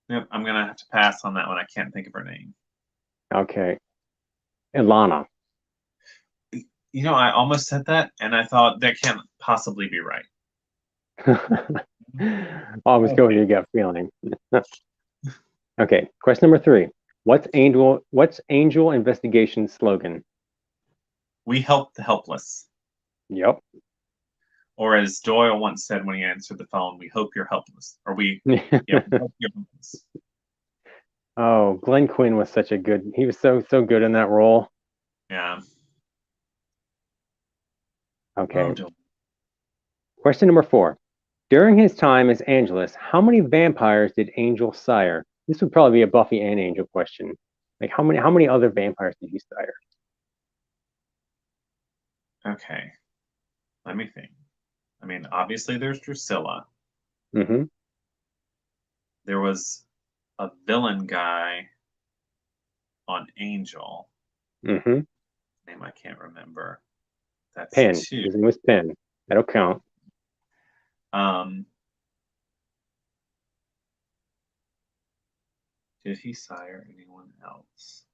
Nope, I'm gonna have to pass on that one. I can't think of her name. Okay. Ilana. You know, I almost said that, and I thought that can't possibly be right. Always go with your gut feeling. Okay, question number three. What's Angel Investigation's slogan? We help the helpless. Yep. Or as Doyle once said when he answered the phone, we hope you're helpless. Or we hope you're helpless. Oh, Glenn Quinn was such a good. He was so good in that role. Yeah. Okay. Oh, Doyle. Question number four. During his time as Angelus, how many vampires did Angel sire? This would probably be a Buffy and Angel question. Like how many other vampires did he sire? Okay. Let me think. I mean, obviously there's Drusilla. Mm-hmm. There was a villain guy on Angel. Mm-hmm. Name I can't remember. That's Penn. two. His name was Penn. That'll count. Um, did he sire anyone else?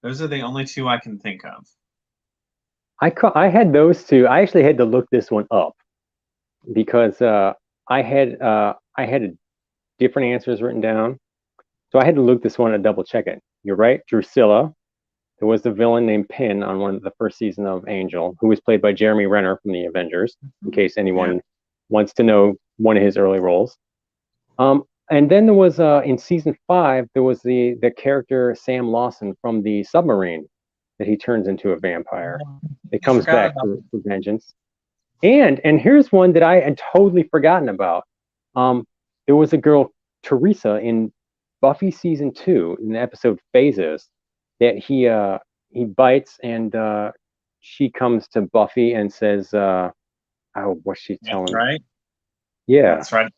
Those are the only two I can think of. I had those two. I actually had to look this one up because I had different answers written down. So I had to look this one and double check it. You're right, Drusilla. There was the villain named Pin on one of the first season of Angel, who was played by Jeremy Renner from the Avengers, in case Yeah. anyone wants to know one of his early roles. And then there was in season 5, there was the character Sam Lawson from the submarine that he turns into a vampire. It I comes forgot back about for vengeance. And here's one that I had totally forgotten about. There was a girl, Teresa, in Buffy season 2, in the episode Phases, that he bites and she comes to Buffy and says, "Oh, what's she That's telling?" right. Yeah, That's right.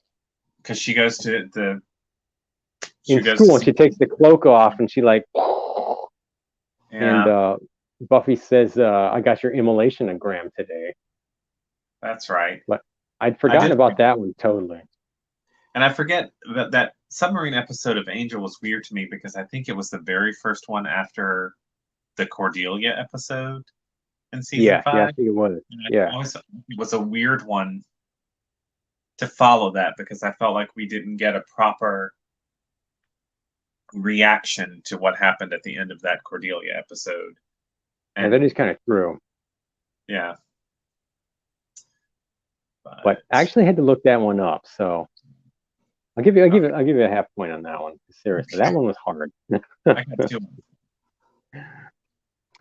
Because she in goes to school, and see. she takes the cloak off, and she like, and Yeah, Buffy says, "I got your immolation-ogram today." that's right. But I'd I forgotten did, about that one totally. and I forget that submarine episode of Angel was weird to me because I think it was the very first one after the Cordelia episode in season Yeah, I five. think it was. And Yeah. I always thought it was a weird one to follow that because I felt like we didn't get a proper reaction to what happened at the end of that Cordelia episode. Yeah, that is And kind of true. yeah, But but I actually had to look that one up, so I'll give you a half point on that one. Seriously, that one was hard. I got two.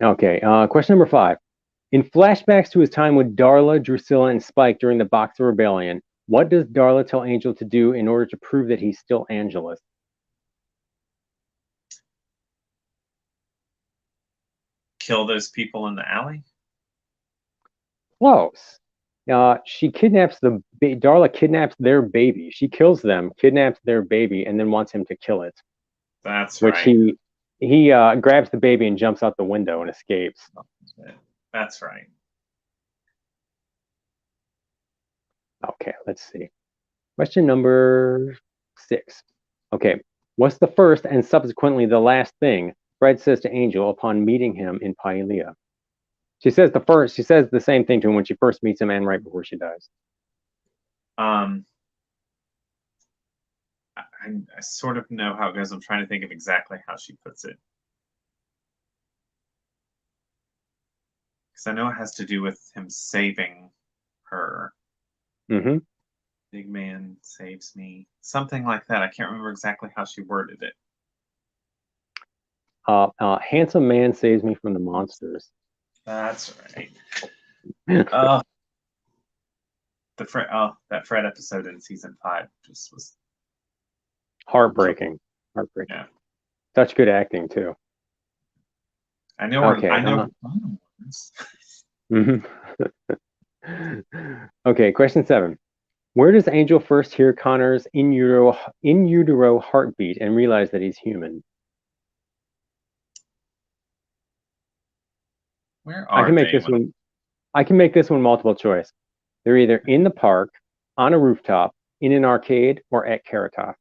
Okay, question number 5. In flashbacks to his time with Darla, Drusilla, and Spike during the Boxer Rebellion, what does Darla tell Angel to do in order to prove that he's still Angelus? Kill those people in the alley. Close. Darla kidnaps their baby. She kills them, kidnaps their baby, and then wants him to kill it. That's Which right. he grabs the baby and jumps out the window and escapes. That's right. Okay, let's see. Question number 6. Okay, what's the first and subsequently the last thing Fred says to Angel upon meeting him in Pylea? She says the same thing to him when she first meets him and right before she dies. Um, I sort of know how it goes. I'm trying to think of exactly how she puts it. Because I know it has to do with him saving her. Mm-hmm. Big man saves me. Something like that. I can't remember exactly how she worded it. Handsome man saves me from the monsters. That's right. That Fred episode in season 5 just was Heartbreaking. Yeah. Such good acting too. I know Okay, I know words. Mhm. Okay, question 7. Where does Angel first hear Connor's in utero heartbeat and realize that he's human? Where I are can make they? this one. I can make this one multiple choice. They're either in the park, on a rooftop, in an arcade, or at Carrot Top.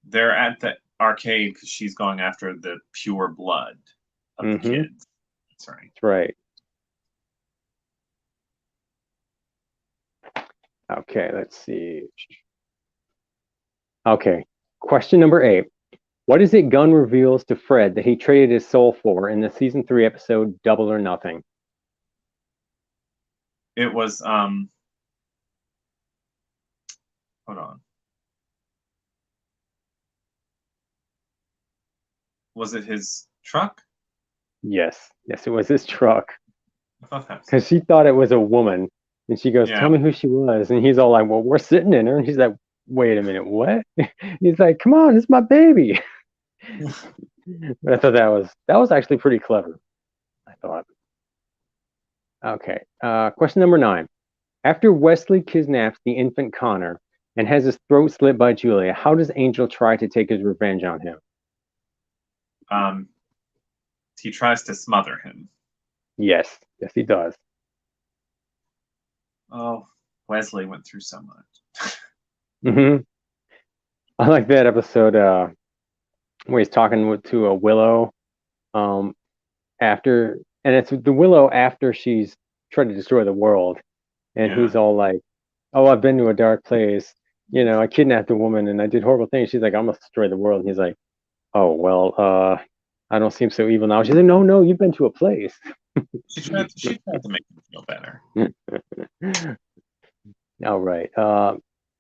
They're at the arcade because she's going after the pure blood of the kids. That's right. That's right. Okay, let's see. Okay, question number 8. What is it Gunn reveals to Fred that he traded his soul for in the season 3 episode Double or Nothing? It was hold on. Was it his truck? Yes, it was his truck. I thought that was Because she thought it was a woman. And she goes, tell me who she was. And he's all like, well, we're sitting in her. And she's like, wait a minute, what? He's like, come on, it's my baby. But I thought that was actually pretty clever, I thought. Okay, question number 9. After Wesley kidnaps the infant Connor and has his throat slit by Julia, how does Angel try to take his revenge on him? He tries to smother him. Yes, he does. Oh, Wesley went through so much. I like that episode where he's talking to a Willow after, and it's the Willow after she's tried to destroy the world, and he's all like, oh, I've been to a dark place, I kidnapped a woman and I did horrible things. She's like, I must destroy the world. And he's like, oh, well, I don't seem so evil now. She's like, no, you've been to a place. She tried to make him feel better. All right.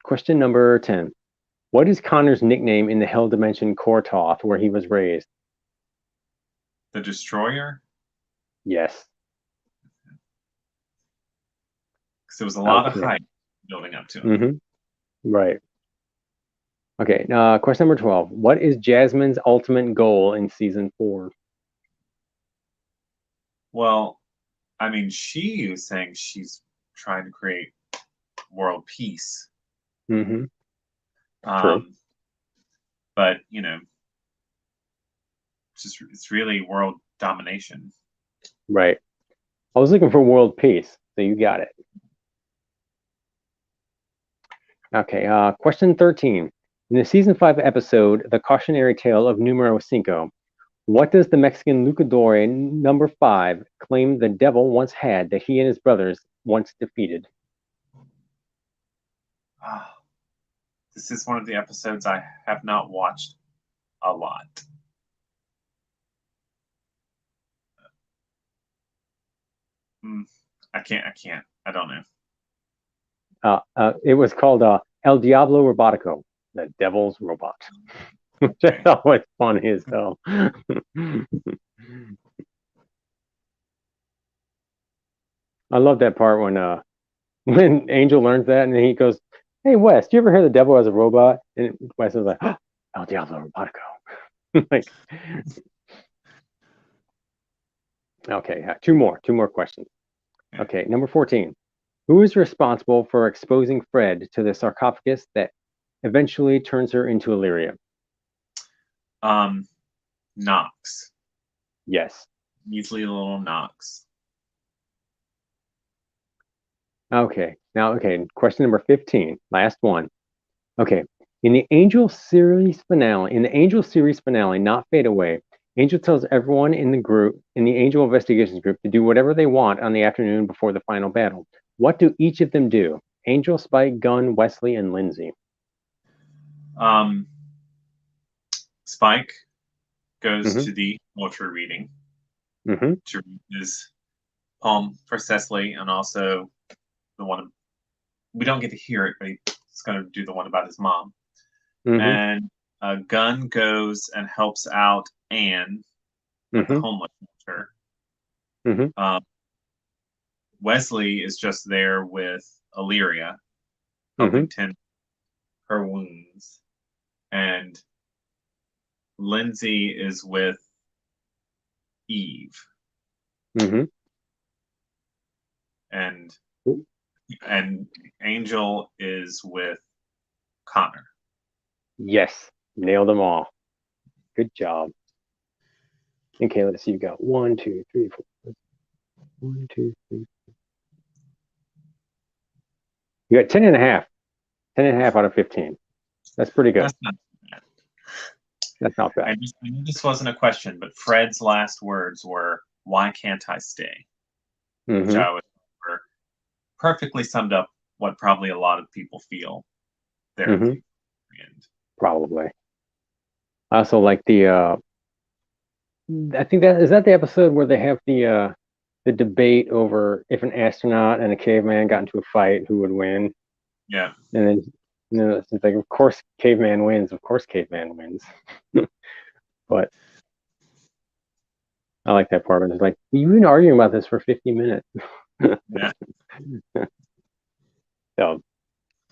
Question number 10. What is Connor's nickname in the Hell Dimension Kortoth, where he was raised? The Destroyer? Yes. Because there was a lot of hype building up to him. Right. Okay. Question number 12. What is Jasmine's ultimate goal in season 4? Well, I mean, she is saying she's trying to create world peace. True. But it's really world domination. Right. I was looking for world peace, so you got it. Okay. Question 13. In the season 5 episode, The Cautionary Tale of Numero Cinco, what does the Mexican luchador number 5 claim the devil once had that he and his brothers once defeated? This is one of the episodes I have not watched a lot. I can't. I don't know. It was called El Diablo Robotico, the devil's robot. Which I thought was funny as hell. I love that part when Angel learns that and he goes, hey Wes, do you ever hear the devil as a robot? And Wes is like, oh, El Diablo Robotico. Like, okay, two more questions. Okay, number 14. Who is responsible for exposing Fred to the sarcophagus that eventually turns her into Illyria? Knox. Yes. Measly little Knox. Okay. Question number 15. Last one. Okay. In the Angel series finale, Not Fade Away, Angel tells everyone in the Angel Investigations group, to do whatever they want on the afternoon before the final battle. What do each of them do? Angel, Spike, Gunn, Wesley, and Lindsay. Spike goes to the mortuary reading. Mm-hmm. to read his poem for Cecily, and also the one we don't get to hear it, but he's going to do the one about his mom. Mm-hmm. And Gunn goes and helps out Anne at the Mm-hmm. homeless shelter. Mm-hmm. Wesley is just there with Illyria, Mm-hmm. helping tend her wounds. And Lindsay is with Eve. Mm-hmm. And Angel is with Connor. Yes, nailed them all. Good job. Okay, let's see. You got 1, 2, 3, 4. 1, 2, 3. You got 10 and a half. 10 and a half out of 15. That's pretty good. That's not bad. That's not bad. I knew this wasn't a question, but Fred's last words were, "Why can't I stay?" Mm-hmm. Which I would perfectly summed up what probably a lot of people feel there. Mm-hmm. Probably. I also like the I think that is that the episode where they have the debate over if an astronaut and a caveman got into a fight, who would win? Yeah. And then it's like, of course caveman wins. Of course caveman wins. But I like that part. But it's like, you've been arguing about this for 50 minutes. Yeah. So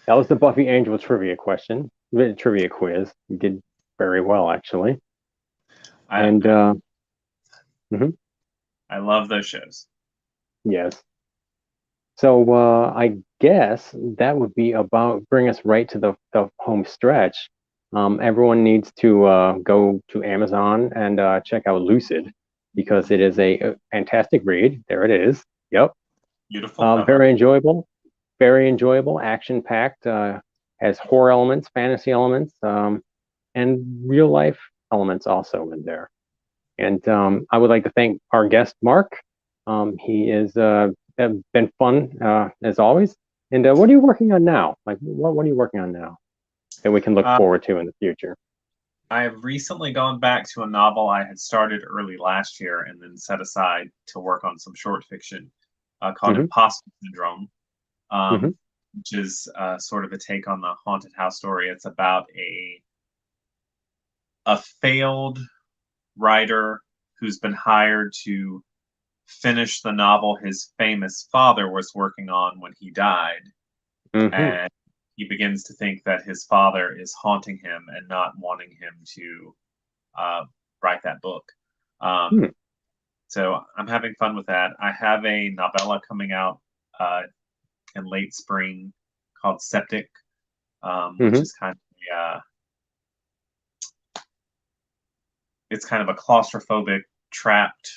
that was the Buffy Angel trivia question, trivia quiz. You did very well, actually. I love those shows. Yes. So I guess that would be bring us right to the home stretch. Everyone needs to go to Amazon and check out Lucid, because it is a fantastic read. There it is. Yep. Beautiful cover. Very enjoyable, action-packed, has horror elements, fantasy elements, and real life elements also in there. And I would like to thank our guest, Mark. He is been fun as always. And what are you working on now? Like, what are you working on now that we can look forward to in the future? I have recently gone back to a novel I had started early last year and then set aside to work on some short fiction called Imposter Syndrome, which is sort of a take on the haunted house story. It's about a failed writer who's been hired to finish the novel his famous father was working on when he died. And he begins to think that his father is haunting him and not wanting him to write that book. So I'm having fun with that. I have a novella coming out in late spring called Septic, which is kind of it's kind of a claustrophobic, trapped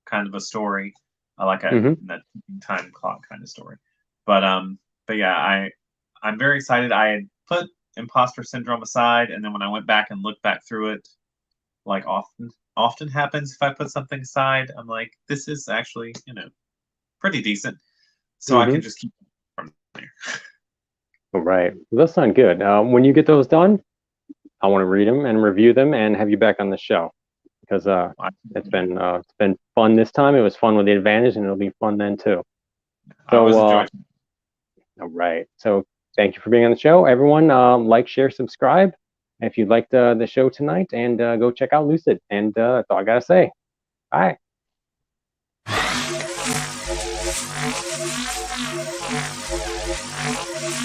kind of a story, like a that time clock kind of story. But yeah, I'm very excited. I had put Imposter Syndrome aside, and then when I went back and looked back through it, like often happens if I put something aside, I'm like, this is actually, pretty decent. So I can just keep from there. All right. Well, that sounds good. When you get those done, I want to read them and review them and have you back on the show, because it's been fun this time. It was fun with the advantage, and it'll be fun then too. So, all right. So thank you for being on the show, everyone. Like, share, subscribe if you liked the show tonight, and go check out Lucid. And that's all I gotta say. Bye.